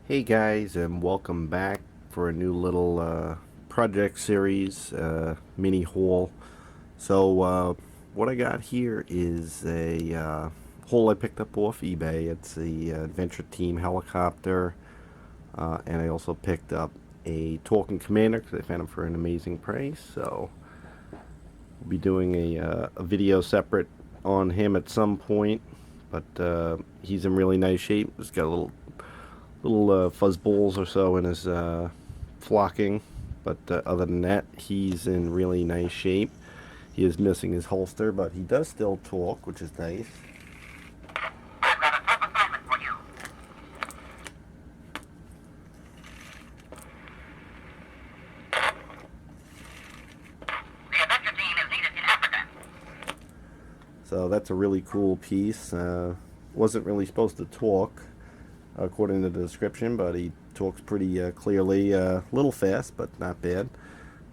Hey guys, and welcome back for a new little project series mini haul. So what I got here is a haul I picked up off eBay. It's the Adventure Team helicopter, and I also picked up a Talking Commander because I found him for an amazing price. So we'll be doing a video separate on him at some point, but he's in really nice shape. He's got a little fuzz balls or so in his flocking, but other than that, he's in really nice shape. He is missing his holster, but he does still talk, which is nice. I've got a top assignment for you. The adventure team is needed in Africa. So that's a really cool piece. Wasn't really supposed to talk, according to the description, but he talks pretty clearly. A little fast, but not bad.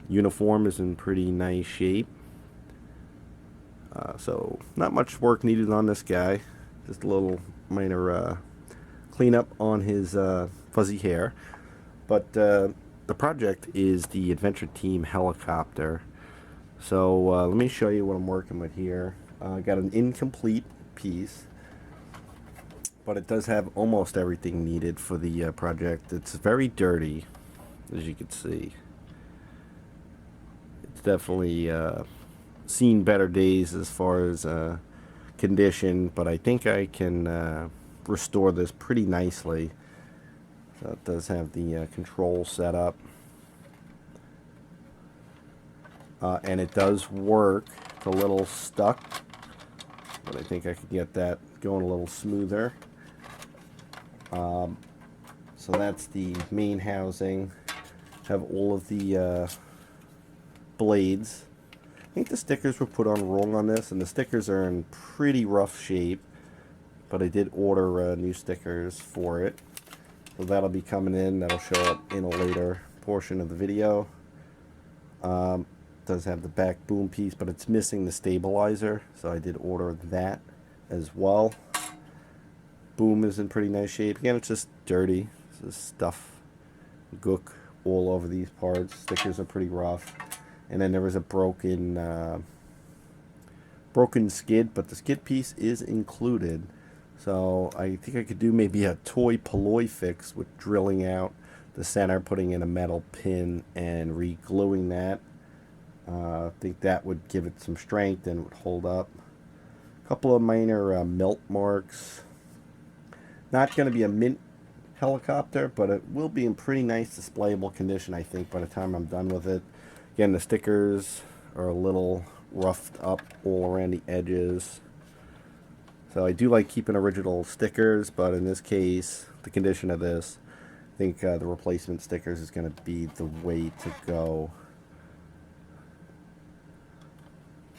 Uniform is in pretty nice shape. So not much work needed on this guy. Just a little minor cleanup on his fuzzy hair. But the project is the Adventure Team helicopter. So let me show you what I'm working with here. I got an incomplete piece, but it does have almost everything needed for the project. It's very dirty, as you can see. It's definitely seen better days as far as condition, but I think I can restore this pretty nicely. So it does have the control set up, and it does work. It's a little stuck, but I think I could get that going a little smoother. So that's the main housing. Have all of the blades. I think the stickers were put on wrong on this, and the stickers are in pretty rough shape, but I did order new stickers for it. So that'll be coming in. That'll show up in a later portion of the video. Does have the back boom piece, but it's missing the stabilizer, so I did order that as well. Boom is in pretty nice shape. Again, it's just dirty. This is stuff, gook all over these parts. Stickers are pretty rough. And then there was a broken skid, but the skid piece is included. So I think I could do maybe a toy polloi fix with drilling out the center, putting in a metal pin, and re-gluing that. I think that would give it some strength and would hold up. A couple of minor melt marks. Not going to be a mint helicopter, but it will be in pretty nice displayable condition, I think, by the time I'm done with it. Again, the stickers are a little roughed up all around the edges. So I do like keeping original stickers, but in this case, the condition of this, I think the replacement stickers is going to be the way to go.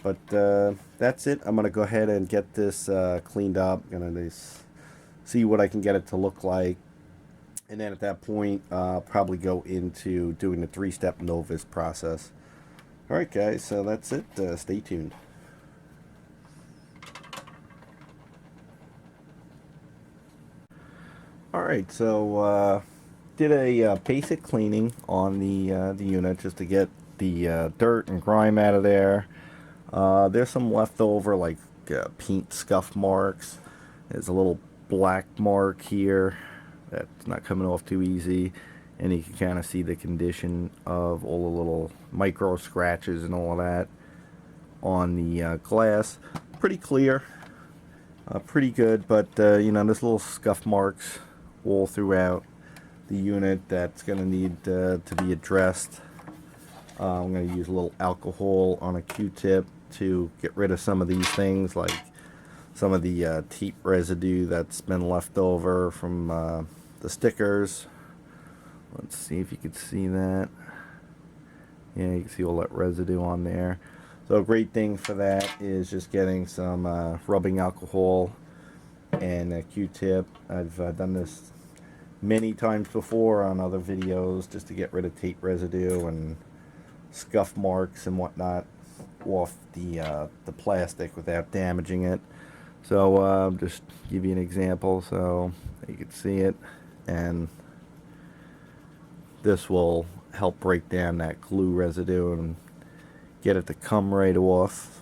But that's it. I'm going to go ahead and get this cleaned up. I'm going to see what I can get it to look like. And then at that point, probably go into doing the 3-step DeNovus process. Alright guys, so that's it. Stay tuned. Alright, so did a basic cleaning on the unit just to get the dirt and grime out of there. There's some leftover like paint scuff marks. There's a little black mark here that's not coming off too easy, and you can kind of see the condition of all the little micro scratches and all of that on the glass. Pretty clear, pretty good, but you know, there's little scuff marks all throughout the unit that's going to need to be addressed. I'm going to use a little alcohol on a Q-tip to get rid of some of these things, like some of the tape residue that's been left over from the stickers. Let's see if you can see that. Yeah, you can see all that residue on there. So a great thing for that is just getting some rubbing alcohol and a Q-tip. I've done this many times before on other videos just to get rid of tape residue and scuff marks and whatnot off the plastic without damaging it. So just give you an example so you can see it, and this will help break down that glue residue and get it to come right off.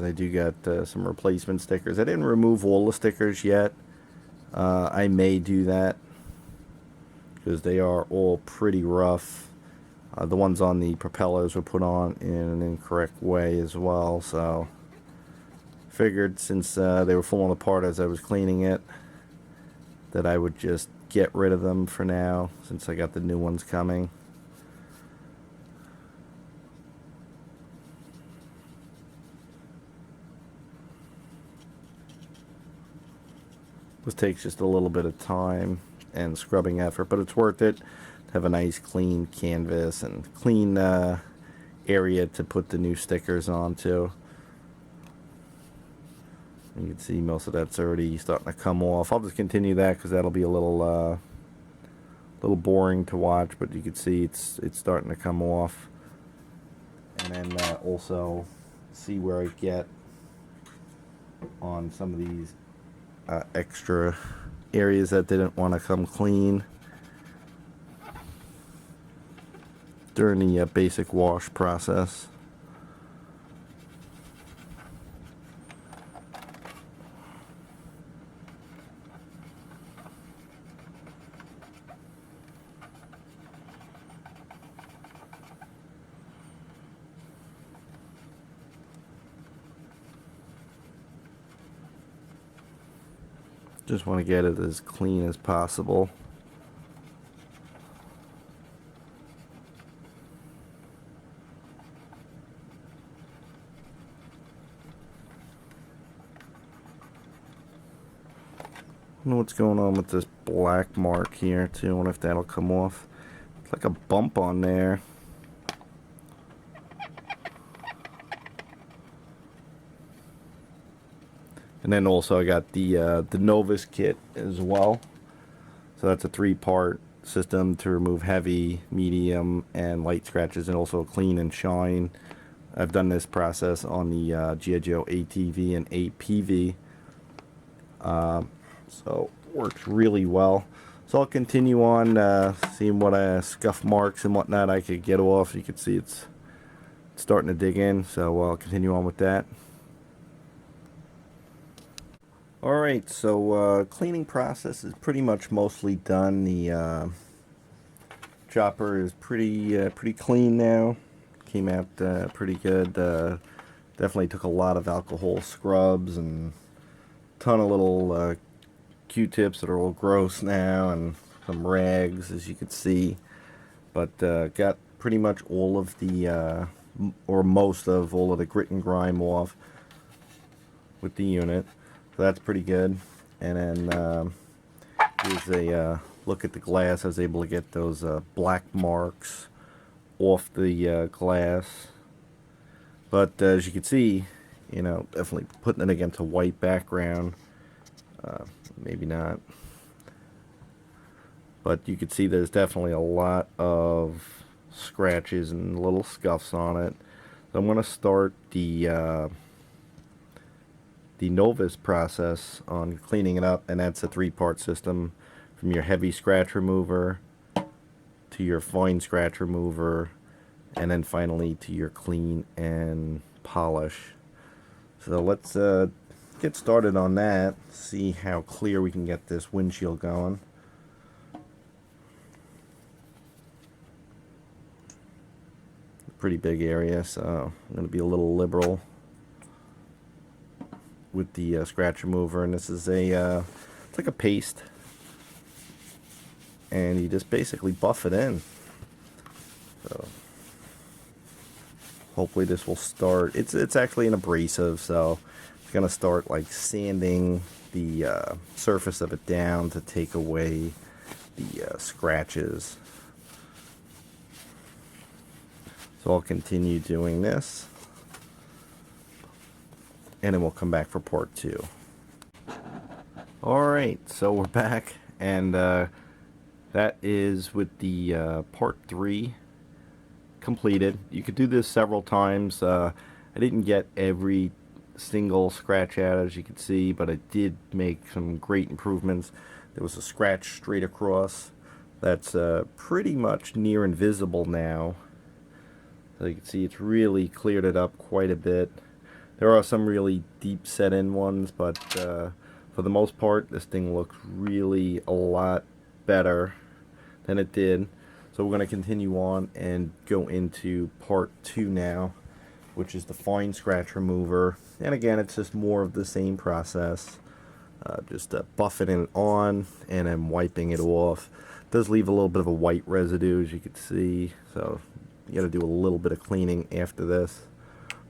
I do got some replacement stickers. I didn't remove all the stickers yet. I may do that because they are all pretty rough. The ones on the propellers were put on in an incorrect way as well, so figured since they were falling apart as I was cleaning it that I would just get rid of them for now since I got the new ones coming. This takes just a little bit of time and scrubbing effort, but it's worth it to have a nice clean canvas and clean area to put the new stickers onto. You can see most of that's already starting to come off. I'll just continue that because that'll be a little boring to watch, but you can see it's starting to come off. And then also see where I get on some of these extra areas that didn't want to come clean during the basic wash process. Just want to get it as clean as possible. I don't know what's going on with this black mark here too. I wonder if that'll come off. It's like a bump on there. And then also I got the DeNovus kit as well. So that's a 3-part system to remove heavy, medium, and light scratches, and also clean and shine. I've done this process on the gijoe ATV and APV. So it works really well. So I'll continue on seeing what scuff marks and whatnot I could get off. You can see it's starting to dig in, so I'll continue on with that. Alright, so cleaning process is pretty much mostly done. The chopper is pretty clean now. Came out pretty good. Definitely took a lot of alcohol scrubs and a ton of little Q-tips that are all gross now, and some rags, as you can see. But got pretty much all of the, or most of all of the grit and grime off with the unit. So that's pretty good. And then here's a look at the glass. I was able to get those black marks off the glass. But as you can see, you know, definitely putting it against a white background. Maybe not. But you can see there's definitely a lot of scratches and little scuffs on it. So I'm going to start the DeNovus process on cleaning it up, and that's a 3-part system, from your heavy scratch remover to your fine scratch remover, and then finally to your clean and polish. So let's get started on that, see how clear we can get this windshield going. Pretty big area, so I'm going to be a little liberal with the scratch remover. And this is a it's like a paste, and you just basically buff it in. So hopefully this will start. It's actually an abrasive, so it's gonna start like sanding the surface of it down to take away the scratches. So I'll continue doing this, and then we'll come back for part 2. Alright, so we're back, and that is with the part 3 completed. You could do this several times. I didn't get every single scratch out, as you can see, but I did make some great improvements. There was a scratch straight across that's pretty much near invisible now. So you can see it's really cleared it up quite a bit. There are some really deep set in ones, but for the most part this thing looks really a lot better than it did. So we're going to continue on and go into part 2 now, which is the fine scratch remover. And again, it's just more of the same process, just buffing it on and then wiping it off. It does leave a little bit of a white residue, as you can see, so you got to do a little bit of cleaning after this.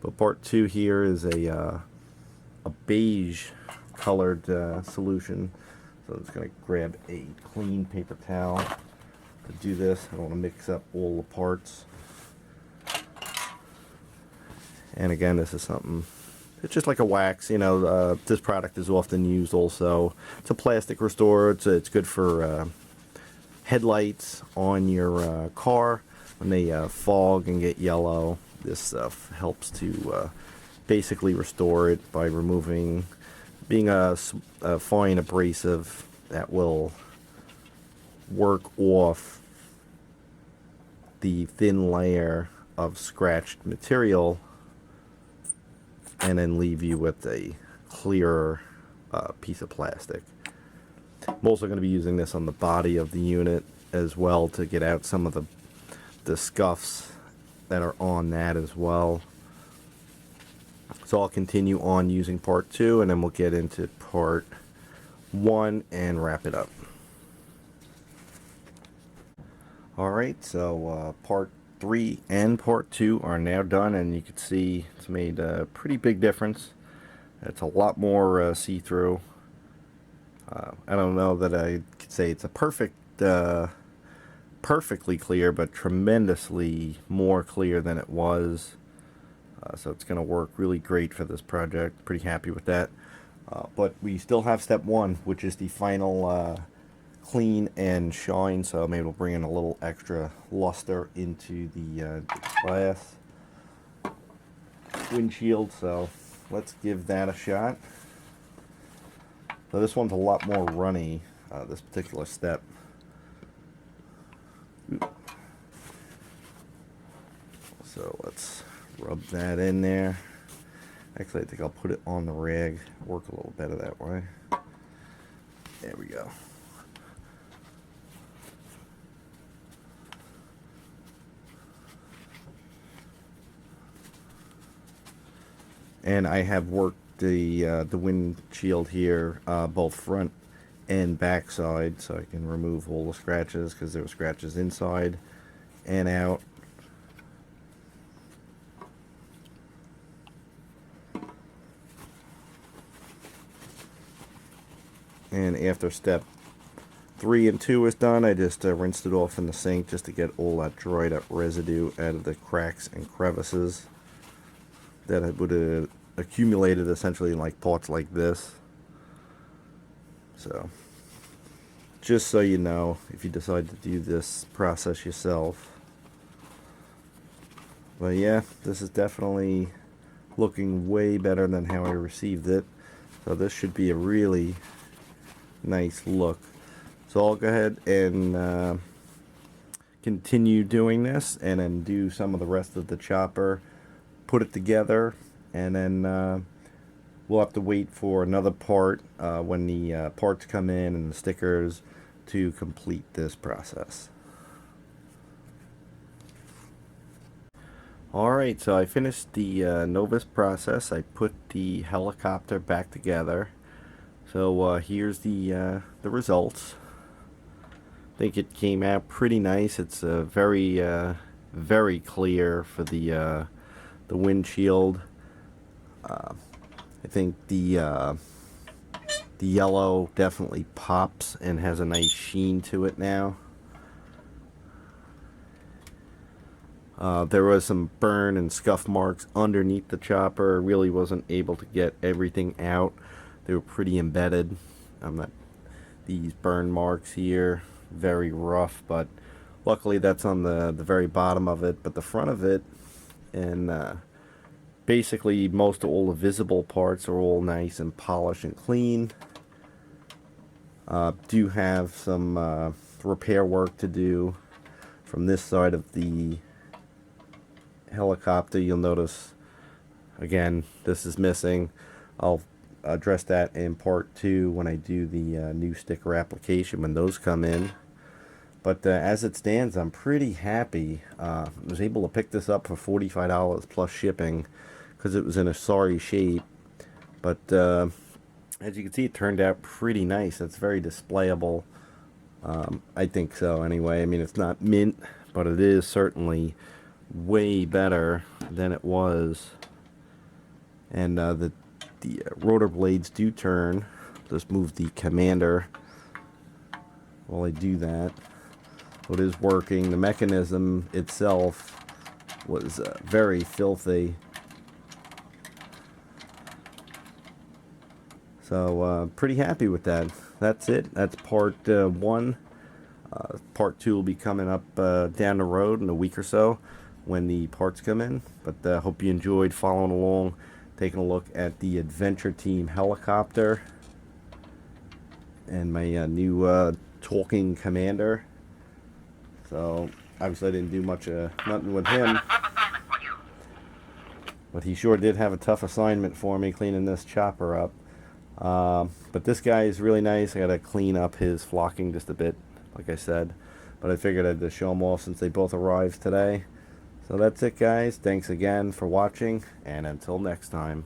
But part 2 here is a beige colored solution. So I'm just going to grab a clean paper towel to do this. I don't want to mix up all the parts. And again, this is something, it's just like a wax, you know. This product is often used also. It's a plastic restorer. It's good for headlights on your car when they fog and get yellow. This stuff helps to basically restore it by removing, being a fine abrasive that will work off the thin layer of scratched material and then leave you with a clearer piece of plastic. I'm also going to be using this on the body of the unit as well to get out some of the scuffs that are on that as well. So I'll continue on using part 2, and then we'll get into part 1 and wrap it up. Alright, so part 3 and part 2 are now done, and you can see it's made a pretty big difference. It's a lot more see-through. I don't know that I could say it's a perfectly clear, but tremendously more clear than it was. So it's going to work really great for this project. Pretty happy with that. But we still have step 1, which is the final clean and shine. So maybe we'll bring in a little extra luster into the glass windshield. So let's give that a shot. So this one's a lot more runny, this particular step. So let's rub that in there. Actually, I think I'll put it on the rag. Work a little better that way. There we go. And I have worked the windshield here, both front and back side, so I can remove all the scratches, because there were scratches inside and out. And after step 3 and 2 is done, I just rinsed it off in the sink just to get all that dried up residue out of the cracks and crevices that would have accumulated essentially in like parts like this. So just so you know, if you decide to do this process yourself. But yeah, this is definitely looking way better than how I received it. So this should be a really nice look. So I'll go ahead and continue doing this, and then do some of the rest of the chopper, put it together, and then we'll have to wait for another part when the parts come in and the stickers to complete this process. Alright, so I finished the DeNovus process. I put the helicopter back together. So here's the results. I think it came out pretty nice. It's very clear for the windshield. I think the yellow definitely pops and has a nice sheen to it now. There was some burn and scuff marks underneath the chopper. Really wasn't able to get everything out. They were pretty embedded. These burn marks here, very rough, but luckily that's on the very bottom of it. But the front of it, and basically most of all the visible parts are all nice and polished and clean. Do have some repair work to do from this side of the helicopter. You'll notice again this is missing. I'll address that in part 2 when I do the new sticker application when those come in. But as it stands, I'm pretty happy. I was able to pick this up for $45 plus shipping because it was in a sorry shape. But as you can see, it turned out pretty nice. It's very displayable. I think so anyway. I mean, it's not mint, but it is certainly way better than it was. And the rotor blades do turn. Just move the commander while I do that. So it is working. The mechanism itself was very filthy. So pretty happy with that. That's it. That's part 1. Part 2 will be coming up down the road in a week or so when the parts come in. But hope you enjoyed following along, taking a look at the Adventure Team helicopter and my new talking commander. So obviously I didn't do nothing with him, but he sure did have a tough assignment for me cleaning this chopper up. But this guy is really nice. I gotta clean up his flocking just a bit, like I said, but I figured I'd just show them all since they both arrived today. So that's it, guys. Thanks again for watching, and until next time.